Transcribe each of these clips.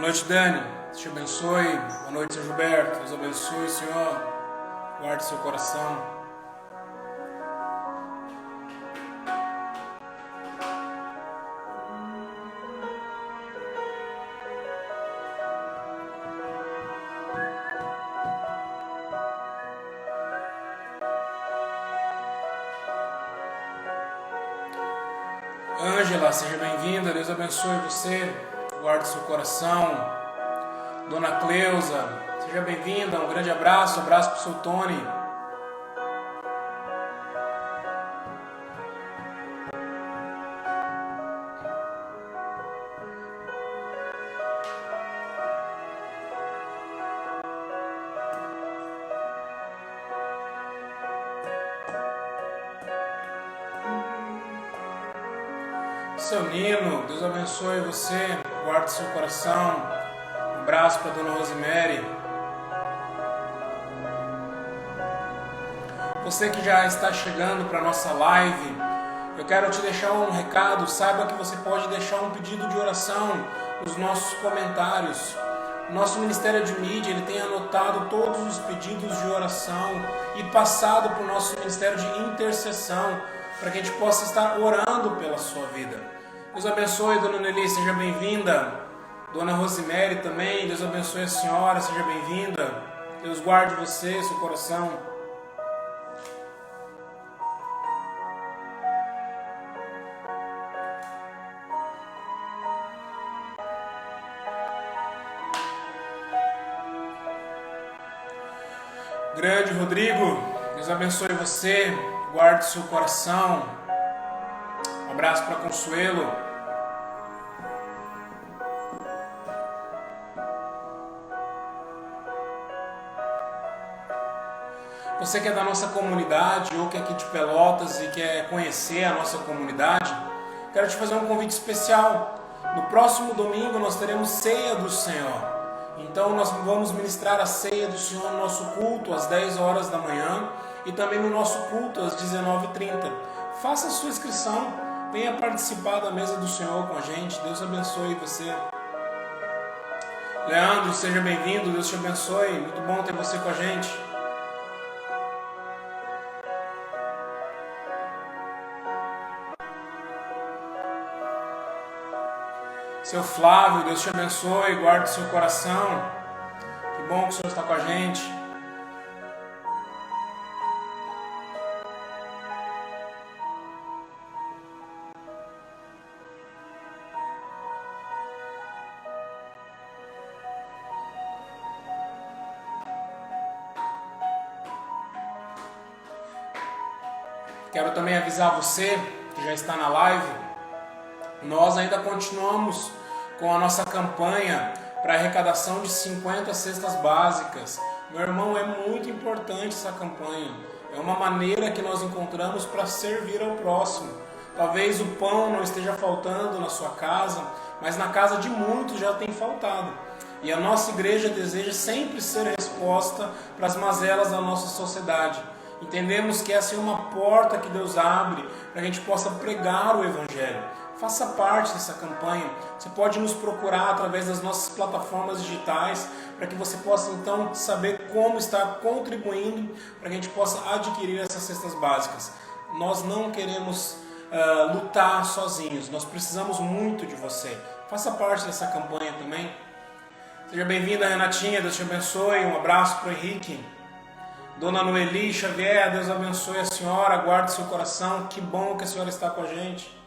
noite, Dani. Deus te abençoe. Boa noite, Sr. Gilberto. Deus abençoe, Senhor. Guarde seu coração. Ângela, seja bem-vinda. Deus abençoe você. Guarde seu coração. Dona Cleusa, seja bem-vinda. Um grande abraço. Abraço para o seu Tony. Seu Nino, Deus abençoe você. Guarde seu coração. Um abraço para Dona Rosemary. Você que já está chegando para a nossa live, eu quero te deixar um recado. Saiba que você pode deixar um pedido de oração nos nossos comentários. O nosso Ministério de Mídia, ele tem anotado todos os pedidos de oração e passado para o nosso Ministério de Intercessão, para que a gente possa estar orando pela sua vida. Deus abençoe, Dona Nelly, seja bem-vinda. Dona Rosemary também, Deus abençoe a senhora, seja bem-vinda. Deus guarde você, seu coração. Grande Rodrigo, Deus abençoe você, guarde seu coração. Um abraço para Consuelo. Você que é da nossa comunidade ou que é aqui de Pelotas e quer conhecer a nossa comunidade, quero te fazer um convite especial. No próximo domingo nós teremos Ceia do Senhor. Então nós vamos ministrar a Ceia do Senhor no nosso culto às 10 horas da manhã e também no nosso culto às 19h30. Faça a sua inscrição, venha participar da mesa do Senhor com a gente. Deus abençoe você. Leandro, seja bem-vindo, Deus te abençoe. Muito bom ter você com a gente. Seu Flávio, Deus te abençoe, guarde seu coração. Que bom que o Senhor está com a gente. Quero também avisar você que já está na live, nós ainda continuamos com a nossa campanha para arrecadação de 50 cestas básicas. Meu irmão, é muito importante essa campanha. É uma maneira que nós encontramos para servir ao próximo. Talvez o pão não esteja faltando na sua casa, mas na casa de muitos já tem faltado. E a nossa igreja deseja sempre ser resposta para as mazelas da nossa sociedade. Entendemos que essa é uma porta que Deus abre para que a gente possa pregar o Evangelho. Faça parte dessa campanha. Você pode nos procurar através das nossas plataformas digitais para que você possa então saber como estar contribuindo para que a gente possa adquirir essas cestas básicas. Nós não queremos lutar sozinhos, nós precisamos muito de você. Faça parte dessa campanha também. Seja bem-vinda, Renatinha, Deus te abençoe. Um abraço para o Henrique. Dona Noeli Xavier, Deus abençoe a senhora, guarde seu coração. Que bom que a senhora está com a gente.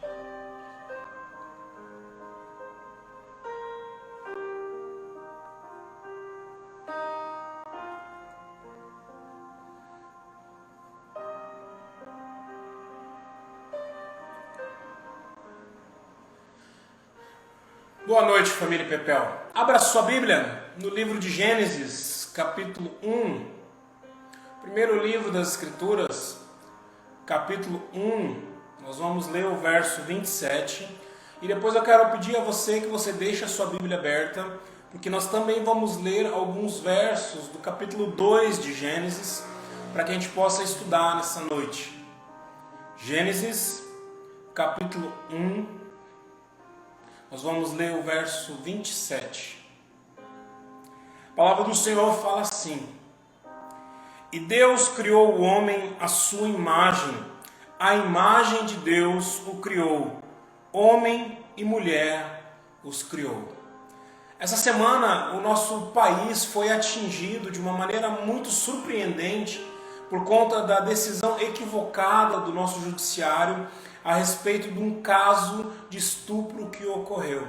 Boa noite, família Pepel. Abra sua Bíblia no livro de Gênesis, capítulo 1. Primeiro livro das Escrituras, capítulo 1. Nós vamos ler o verso 27. E depois eu quero pedir a você que você deixe a sua Bíblia aberta, porque nós também vamos ler alguns versos do capítulo 2 de Gênesis, para que a gente possa estudar nessa noite. Gênesis, capítulo 1. Nós vamos ler o verso 27. A palavra do Senhor fala assim: e Deus criou o homem à sua imagem, a imagem de Deus o criou, homem e mulher os criou. Essa semana o nosso país foi atingido de uma maneira muito surpreendente por conta da decisão equivocada do nosso judiciário a respeito de um caso de estupro que ocorreu.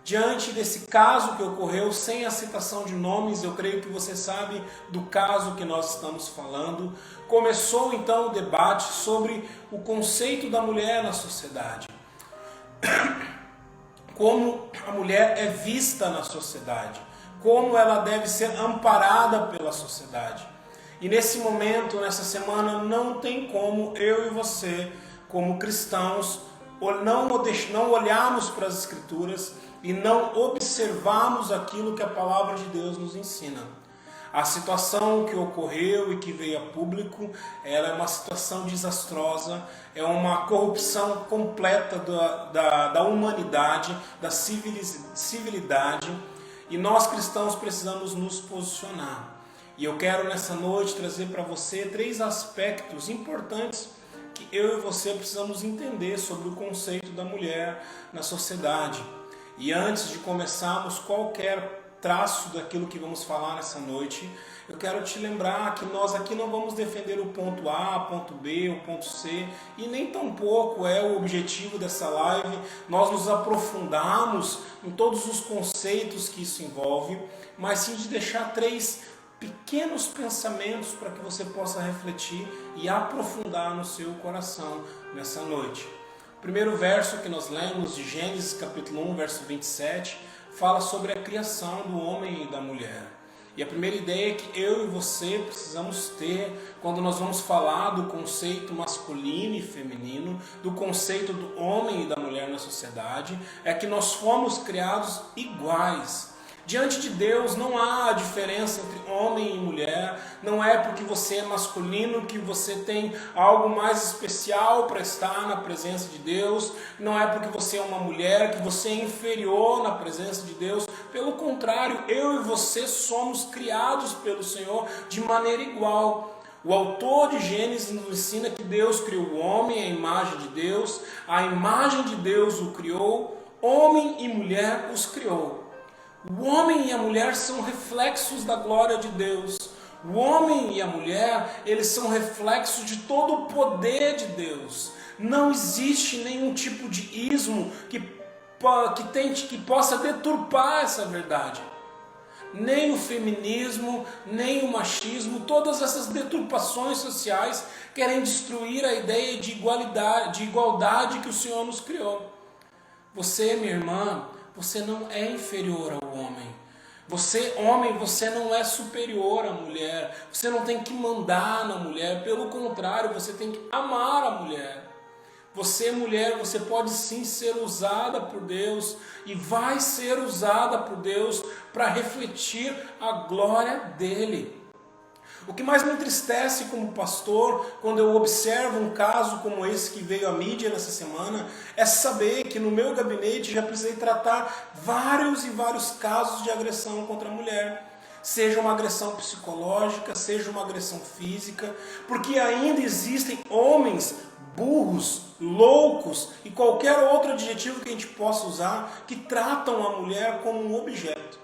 Diante desse caso que ocorreu, sem a citação de nomes, eu creio que você sabe do caso que nós estamos falando, começou então o debate sobre o conceito da mulher na sociedade. Como a mulher é vista na sociedade, como ela deve ser amparada pela sociedade. E nesse momento, nessa semana, não tem como eu e você, como cristãos, não olharmos para as Escrituras e não observarmos aquilo que a palavra de Deus nos ensina. A situação que ocorreu e que veio a público, ela é uma situação desastrosa, é uma corrupção completa da humanidade, da civilidade, e nós cristãos precisamos nos posicionar. E eu quero nessa noite trazer para você 3 aspectos importantes que eu e você precisamos entender sobre o conceito da mulher na sociedade. E antes de começarmos qualquer traço daquilo que vamos falar nessa noite, eu quero te lembrar que nós aqui não vamos defender o ponto A, ponto B, o ponto C, e nem tampouco é o objetivo dessa live nós nos aprofundarmos em todos os conceitos que isso envolve, mas sim de deixar 3 pequenos pensamentos para que você possa refletir e aprofundar no seu coração nessa noite. O primeiro verso que nós lemos de Gênesis capítulo 1, verso 27, fala sobre a criação do homem e da mulher. E a primeira ideia que eu e você precisamos ter quando nós vamos falar do conceito masculino e feminino, do conceito do homem e da mulher na sociedade, é que nós fomos criados iguais. Diante de Deus não há diferença entre homem e mulher, não é porque você é masculino que você tem algo mais especial para estar na presença de Deus, não é porque você é uma mulher que você é inferior na presença de Deus, pelo contrário, eu e você somos criados pelo Senhor de maneira igual. O autor de Gênesis nos ensina que Deus criou o homem, a imagem de Deus o criou, homem e mulher os criou. O homem e a mulher são reflexos da glória de Deus. O homem e a mulher, eles são reflexos de todo o poder de Deus. Não existe nenhum tipo de ismo que possa deturpar essa verdade. Nem o feminismo, nem o machismo, todas essas deturpações sociais querem destruir a ideia de igualdade que o Senhor nos criou. Você, minha irmã, você não é inferior ao homem. Você, homem, você não é superior à mulher. Você não tem que mandar na mulher. Pelo contrário, você tem que amar a mulher. Você, mulher, você pode sim ser usada por Deus e vai ser usada por Deus para refletir a glória dele. O que mais me entristece como pastor, quando eu observo um caso como esse que veio à mídia nessa semana, é saber que no meu gabinete já precisei tratar vários e vários casos de agressão contra a mulher. Seja uma agressão psicológica, seja uma agressão física, porque ainda existem homens burros, loucos e qualquer outro adjetivo que a gente possa usar, que tratam a mulher como um objeto.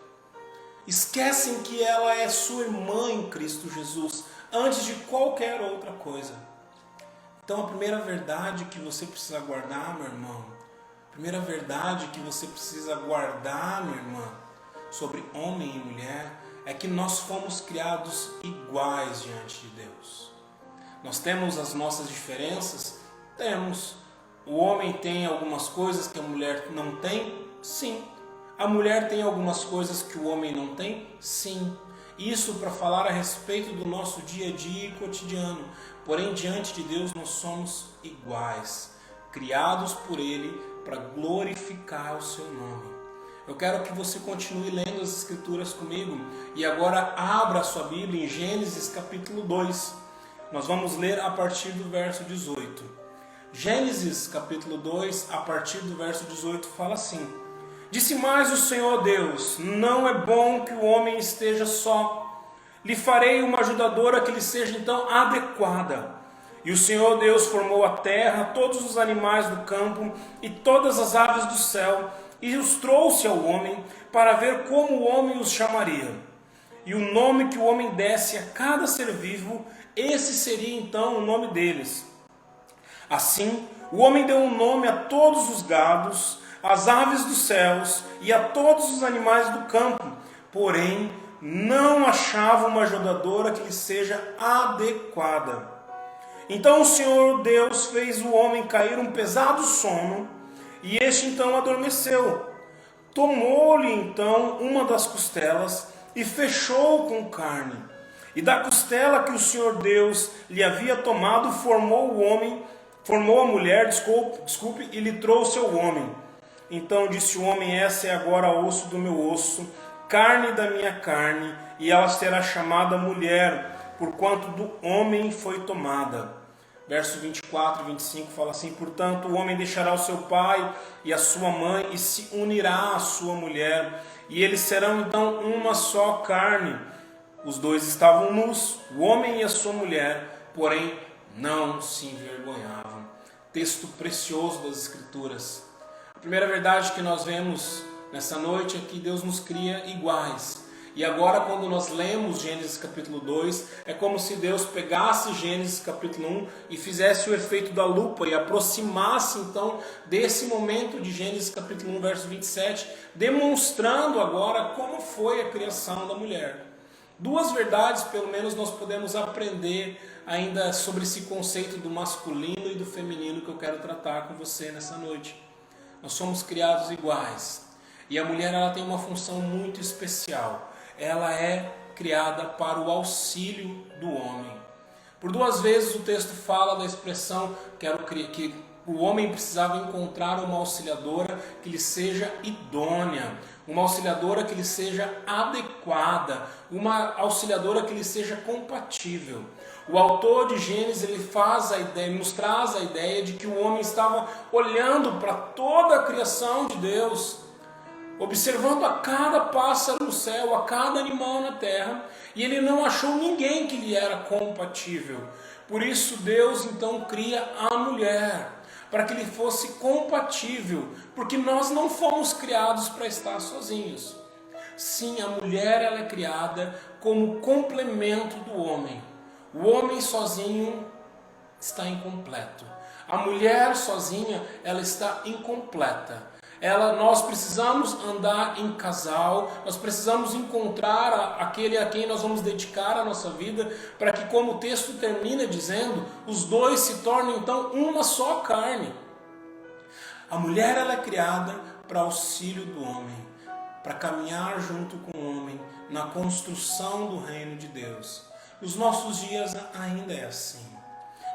Esquecem que ela é sua irmã em Cristo Jesus, antes de qualquer outra coisa. Então a primeira verdade que você precisa guardar, meu irmão, a primeira verdade que você precisa guardar, minha irmã, sobre homem e mulher, é que nós fomos criados iguais diante de Deus. Nós temos as nossas diferenças? Temos. O homem tem algumas coisas que a mulher não tem? Sim. A mulher tem algumas coisas que o homem não tem? Sim. Isso para falar a respeito do nosso dia a dia e cotidiano. Porém, diante de Deus nós somos iguais, criados por Ele para glorificar o seu nome. Eu quero que você continue lendo as Escrituras comigo e agora abra a sua Bíblia em Gênesis capítulo 2. Nós vamos ler a partir do verso 18. Gênesis capítulo 2, a partir do verso 18, fala assim: Disse mais o Senhor Deus: não é bom que o homem esteja só. Lhe farei uma ajudadora que lhe seja então adequada. E o Senhor Deus formou a terra, todos os animais do campo e todas as aves do céu, e os trouxe ao homem para ver como o homem os chamaria. E o nome que o homem desse a cada ser vivo, esse seria então o nome deles. Assim, o homem deu um nome a todos os gados, às aves dos céus e a todos os animais do campo, porém não achava uma ajudadora que lhe seja adequada. Então o Senhor Deus fez o homem cair um pesado sono, e este então adormeceu. Tomou-lhe então uma das costelas e fechou com carne. E da costela que o Senhor Deus lhe havia tomado, formou a mulher, e lhe trouxe ao homem. Então disse o homem: essa é agora osso do meu osso, carne da minha carne, e ela será chamada mulher, porquanto do homem foi tomada. Verso 24 e 25 fala assim: portanto o homem deixará o seu pai e a sua mãe, e se unirá à sua mulher, e eles serão então uma só carne. Os dois estavam nus, o homem e a sua mulher, porém não se envergonhavam. Texto precioso das Escrituras. A primeira verdade que nós vemos nessa noite é que Deus nos cria iguais. E agora, quando nós lemos Gênesis capítulo 2, é como se Deus pegasse Gênesis capítulo 1 e fizesse o efeito da lupa e aproximasse então desse momento de Gênesis capítulo 1, verso 27, demonstrando agora como foi a criação da mulher. Duas verdades, pelo menos, nós podemos aprender ainda sobre esse conceito do masculino e do feminino que eu quero tratar com você nessa noite. Nós somos criados iguais. E a mulher, ela tem uma função muito especial. Ela é criada para o auxílio do homem. Por duas vezes o texto fala da expressão que o homem precisava encontrar uma auxiliadora que lhe seja idônea, uma auxiliadora que lhe seja adequada, uma auxiliadora que lhe seja compatível. O autor de Gênesis nos traz a ideia de que o homem estava olhando para toda a criação de Deus, observando a cada pássaro no céu, a cada animal na terra, e ele não achou ninguém que lhe era compatível. Por isso Deus então cria a mulher, para que lhe fosse compatível, porque nós não fomos criados para estar sozinhos. Sim, a mulher, ela é criada como complemento do homem. O homem sozinho está incompleto. A mulher sozinha, ela está incompleta. Nós precisamos andar em casal, nós precisamos encontrar aquele a quem nós vamos dedicar a nossa vida, para que, como o texto termina dizendo, os dois se tornem então uma só carne. A mulher, ela é criada para auxílio do homem, para caminhar junto com o homem na construção do reino de Deus. Nos nossos dias ainda é assim.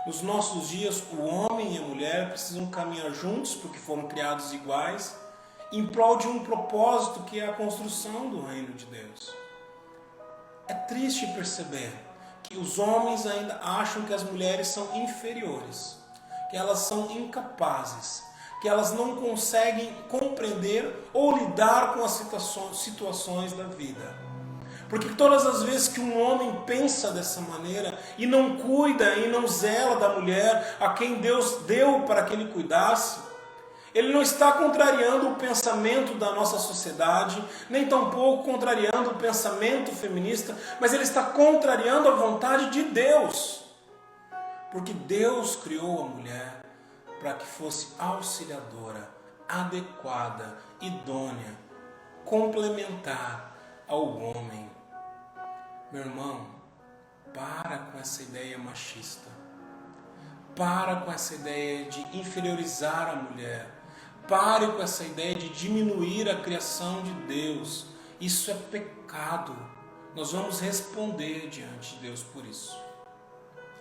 Nos nossos dias, o homem e a mulher precisam caminhar juntos, porque foram criados iguais, em prol de um propósito que é a construção do reino de Deus. É triste perceber que os homens ainda acham que as mulheres são inferiores, que elas são incapazes, que elas não conseguem compreender ou lidar com as situações da vida. Porque todas as vezes que um homem pensa dessa maneira e não cuida e não zela da mulher a quem Deus deu para que ele cuidasse, ele não está contrariando o pensamento da nossa sociedade, nem tampouco contrariando o pensamento feminista, mas ele está contrariando a vontade de Deus. Porque Deus criou a mulher para que fosse auxiliadora, adequada, idônea, complementar ao homem. Meu irmão, para com essa ideia machista. Para com essa ideia de inferiorizar a mulher. Pare com essa ideia de diminuir a criação de Deus. Isso é pecado. Nós vamos responder diante de Deus por isso.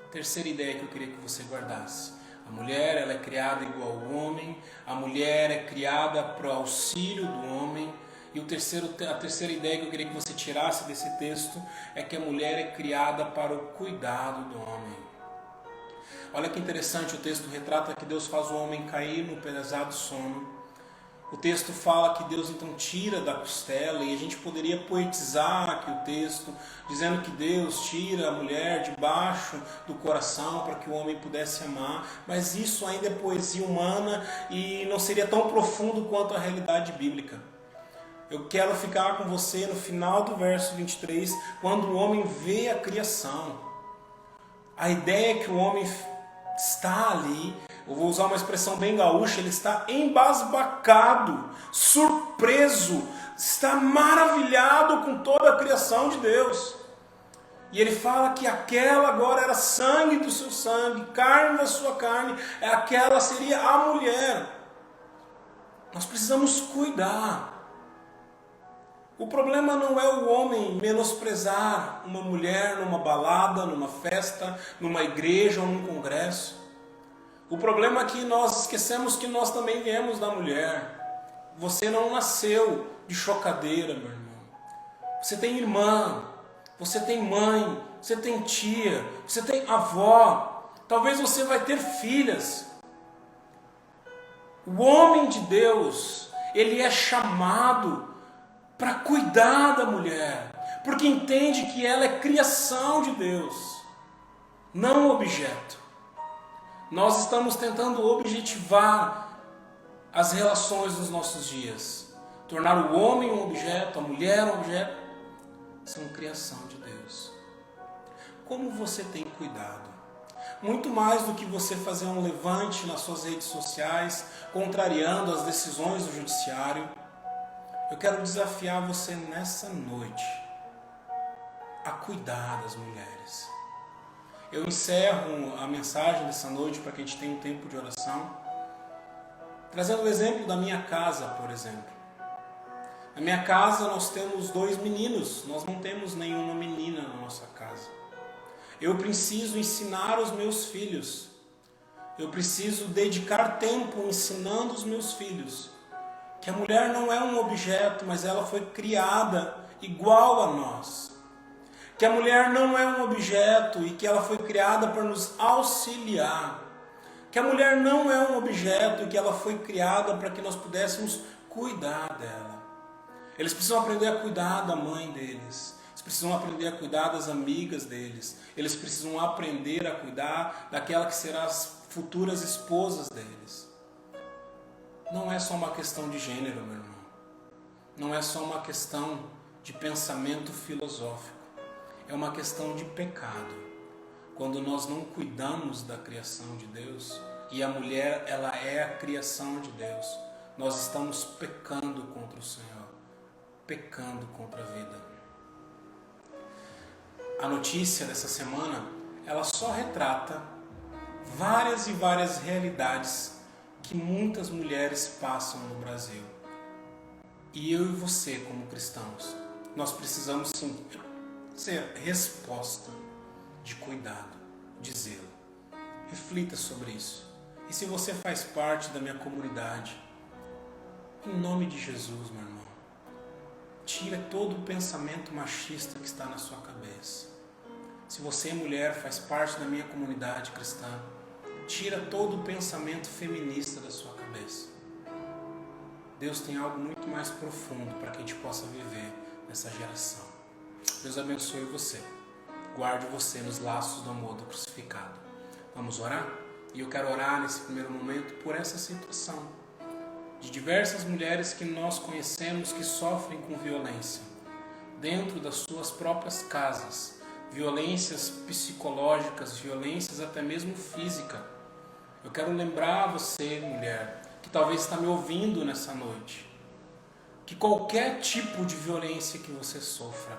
Terceira ideia que eu queria que você guardasse. A mulher, ela é criada igual ao homem. A mulher é criada para o auxílio do homem. E a terceira ideia que eu queria que você tirasse desse texto é que a mulher é criada para o cuidado do homem. Olha que interessante, o texto retrata que Deus faz o homem cair no pesado sono. O texto fala que Deus então tira da costela, e a gente poderia poetizar aqui o texto, dizendo que Deus tira a mulher debaixo do coração para que o homem pudesse amar, mas isso ainda é poesia humana e não seria tão profundo quanto a realidade bíblica. Eu quero ficar com você no final do verso 23, quando o homem vê a criação. A ideia é que o homem está ali, eu vou usar uma expressão bem gaúcha, ele está embasbacado, surpreso, está maravilhado com toda a criação de Deus. E ele fala que aquela agora era sangue do seu sangue, carne da sua carne, aquela seria a mulher. Nós precisamos cuidar. O problema não é o homem menosprezar uma mulher numa balada, numa festa, numa igreja ou num congresso. O problema é que nós esquecemos que nós também viemos da mulher. Você não nasceu de chocadeira, meu irmão. Você tem irmã, você tem mãe, você tem tia, você tem avó. Talvez você vai ter filhas. O homem de Deus, ele é chamado para cuidar da mulher, porque entende que ela é criação de Deus, não objeto. Nós estamos tentando objetivar as relações dos nossos dias, tornar o homem um objeto, a mulher um objeto. São criação de Deus. Como você tem cuidado? Muito mais do que você fazer um levante nas suas redes sociais, contrariando as decisões do judiciário, eu quero desafiar você nessa noite a cuidar das mulheres. Eu encerro a mensagem dessa noite para que a gente tenha um tempo de oração, trazendo o exemplo da minha casa, por exemplo. Na minha casa nós temos 2 meninos, nós não temos nenhuma menina na nossa casa. Eu preciso ensinar os meus filhos, eu preciso dedicar tempo ensinando os meus filhos que a mulher não é um objeto, mas ela foi criada igual a nós. Que a mulher não é um objeto e que ela foi criada para nos auxiliar. Que a mulher não é um objeto e que ela foi criada para que nós pudéssemos cuidar dela. Eles precisam aprender a cuidar da mãe deles. Eles precisam aprender a cuidar das amigas deles. Eles precisam aprender a cuidar daquela que será as futuras esposas deles. Não é só uma questão de gênero, meu irmão. Não é só uma questão de pensamento filosófico. É uma questão de pecado. Quando nós não cuidamos da criação de Deus, e a mulher, ela é a criação de Deus, nós estamos pecando contra o Senhor, pecando contra a vida. A notícia dessa semana, ela só retrata várias e várias realidades que muitas mulheres passam no Brasil. E eu e você, como cristãos, nós precisamos sim ser resposta de cuidado, de zelo. Reflita sobre isso. E se você faz parte da minha comunidade, em nome de Jesus, meu irmão, tira todo o pensamento machista que está na sua cabeça. Se você, mulher, faz parte da minha comunidade cristã, tira todo o pensamento feminista da sua cabeça. Deus tem algo muito mais profundo para que a gente possa viver nessa geração. Deus abençoe você. Guarde você nos laços do amor do crucificado. Vamos orar? E eu quero orar nesse primeiro momento por essa situação de diversas mulheres que nós conhecemos que sofrem com violência dentro das suas próprias casas, violências psicológicas, violências até mesmo física. Eu quero lembrar você, mulher, que talvez está me ouvindo nessa noite, que qualquer tipo de violência que você sofra,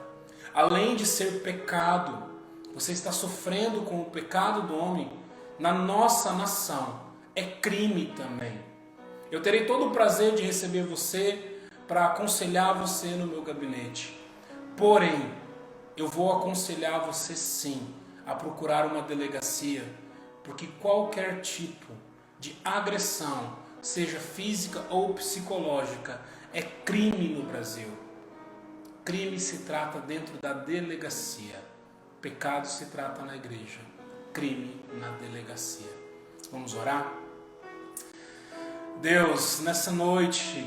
além de ser pecado, você está sofrendo com o pecado do homem, na nossa nação, é crime também. Eu terei todo o prazer de receber você para aconselhar você no meu gabinete. Porém, eu vou aconselhar você sim a procurar uma delegacia, porque qualquer tipo de agressão, seja física ou psicológica, é crime no Brasil. Crime se trata dentro da delegacia. Pecado se trata na igreja. Crime na delegacia. Vamos orar? Deus, nessa noite,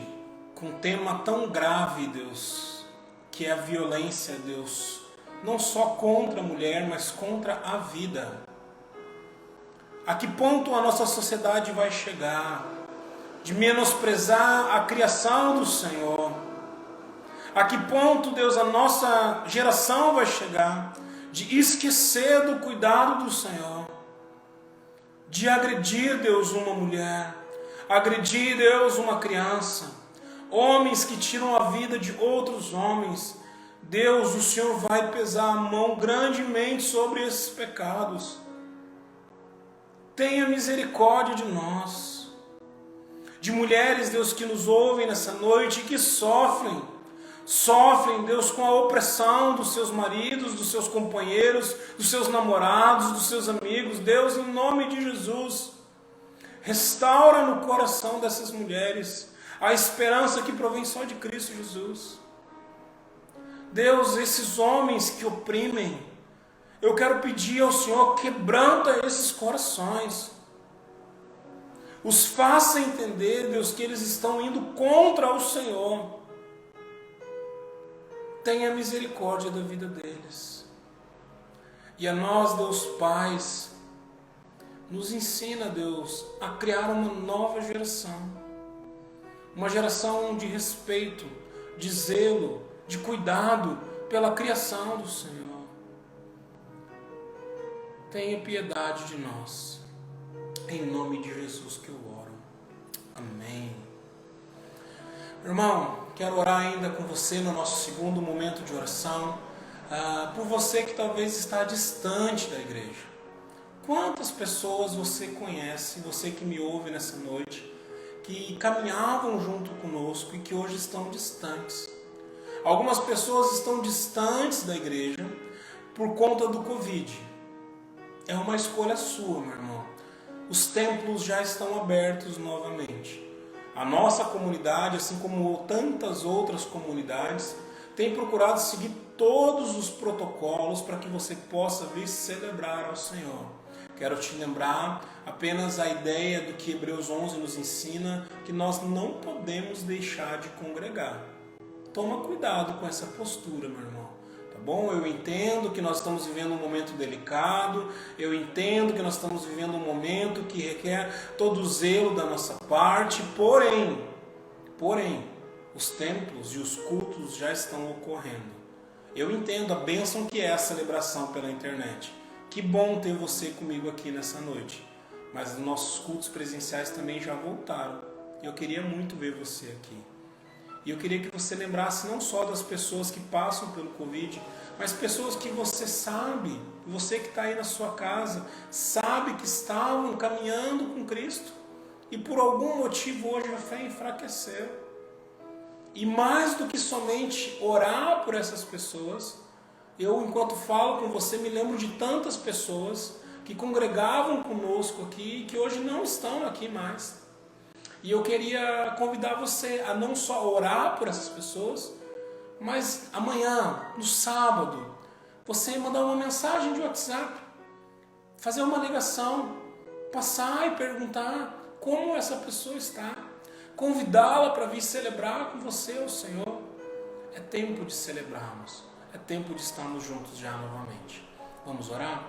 com um tema tão grave, Deus, que é a violência, Deus, não só contra a mulher, mas contra a vida. A que ponto a nossa sociedade vai chegar de menosprezar a criação do Senhor? A que ponto, Deus, a nossa geração vai chegar de esquecer do cuidado do Senhor? De agredir, Deus, uma mulher, agredir, Deus, uma criança, homens que tiram a vida de outros homens. Deus, o Senhor vai pesar a mão grandemente sobre esses pecados. Tenha misericórdia de nós, de mulheres, Deus, que nos ouvem nessa noite e que sofrem, Deus, com a opressão dos seus maridos, dos seus companheiros, dos seus namorados, dos seus amigos. Deus, em nome de Jesus, restaura no coração dessas mulheres a esperança que provém só de Cristo Jesus. Deus, esses homens que oprimem, eu quero pedir ao Senhor, quebranta esses corações. Os faça entender, Deus, que eles estão indo contra o Senhor. Tenha misericórdia da vida deles. E a nós, Deus pais, nos ensina, Deus, a criar uma nova geração. Uma geração de respeito, de zelo, de cuidado pela criação do Senhor. Tenha piedade de nós. Em nome de Jesus que eu oro. Amém. Irmão, quero orar ainda com você no nosso segundo momento de oração. Por você que talvez está distante da igreja. Quantas pessoas você conhece, você que me ouve nessa noite, que caminhavam junto conosco e que hoje estão distantes? Algumas pessoas estão distantes da igreja por conta do Covid. É uma escolha sua, meu irmão. Os templos já estão abertos novamente. A nossa comunidade, assim como tantas outras comunidades, tem procurado seguir todos os protocolos para que você possa vir celebrar ao Senhor. Quero te lembrar apenas a ideia do que Hebreus 11 nos ensina, que nós não podemos deixar de congregar. Toma cuidado com essa postura, meu irmão. Tá bom? Eu entendo que nós estamos vivendo um momento delicado, eu entendo que nós estamos vivendo um momento que requer todo o zelo da nossa parte, porém, os templos e os cultos já estão ocorrendo. Eu entendo a bênção que é a celebração pela internet. Que bom ter você comigo aqui nessa noite. Mas os nossos cultos presenciais também já voltaram. Eu queria muito ver você aqui. E eu queria que você lembrasse não só das pessoas que passam pelo Covid, mas pessoas que você sabe, você que está aí na sua casa, sabe que estavam caminhando com Cristo e por algum motivo hoje a fé enfraqueceu. E mais do que somente orar por essas pessoas, eu, enquanto falo com você, me lembro de tantas pessoas que congregavam conosco aqui e que hoje não estão aqui mais. E eu queria convidar você a não só orar por essas pessoas, mas amanhã, no sábado, você mandar uma mensagem de WhatsApp, fazer uma ligação, passar e perguntar como essa pessoa está, convidá-la para vir celebrar com você o Senhor. É tempo de celebrarmos, é tempo de estarmos juntos já novamente. Vamos orar?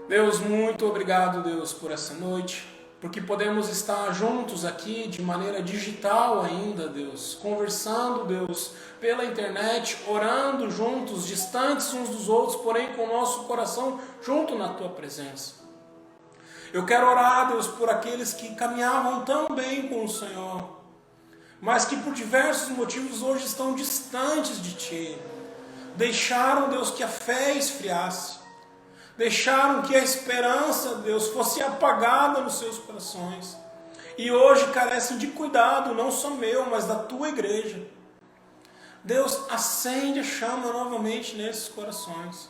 Deus, muito obrigado, Deus, por essa noite, porque podemos estar juntos aqui de maneira digital ainda, Deus, conversando, Deus, pela internet, orando juntos, distantes uns dos outros, porém com o nosso coração junto na Tua presença. Eu quero orar, Deus, por aqueles que caminhavam tão bem com o Senhor, mas que por diversos motivos hoje estão distantes de Ti. Deixaram, Deus, que a fé esfriasse. Deixaram que a esperança, Deus, fosse apagada nos seus corações. E hoje carecem de cuidado, não só meu, mas da Tua igreja. Deus, acende a chama novamente nesses corações.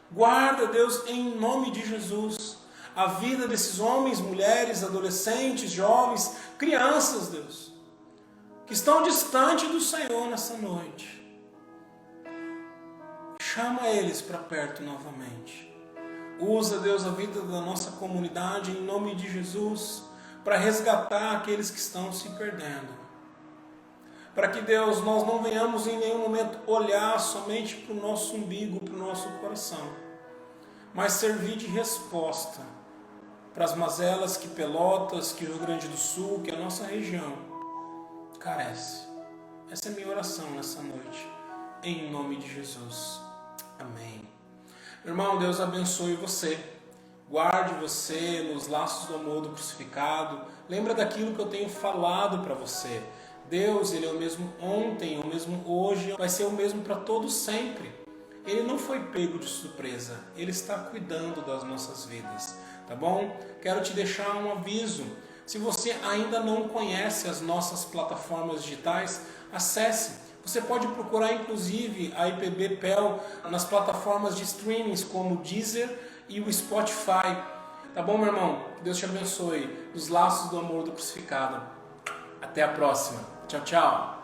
Guarda, Deus, em nome de Jesus, a vida desses homens, mulheres, adolescentes, jovens, crianças, Deus, que estão distantes do Senhor nessa noite. Chama eles para perto novamente. Usa, Deus, a vida da nossa comunidade em nome de Jesus para resgatar aqueles que estão se perdendo. para que, Deus, nós não venhamos em nenhum momento olhar somente para o nosso umbigo, para o nosso coração, mas servir de resposta para as mazelas que Pelotas, que o Rio Grande do Sul, que a nossa região carece. Essa é a minha oração nessa noite, em nome de Jesus. Amém. Meu irmão, Deus abençoe você, guarde você nos laços do amor do crucificado. Lembra daquilo que eu tenho falado para você. Deus, Ele é o mesmo ontem, o mesmo hoje, vai ser o mesmo para todos sempre. Ele não foi pego de surpresa, Ele está cuidando das nossas vidas, tá bom? Quero te deixar um aviso. Se você ainda não conhece as nossas plataformas digitais, acesse. Você pode procurar inclusive a IPB PEL nas plataformas de streamings como o Deezer e o Spotify. Tá bom, meu irmão? Que Deus te abençoe. Os laços do amor do crucificado. Até a próxima. Tchau, tchau.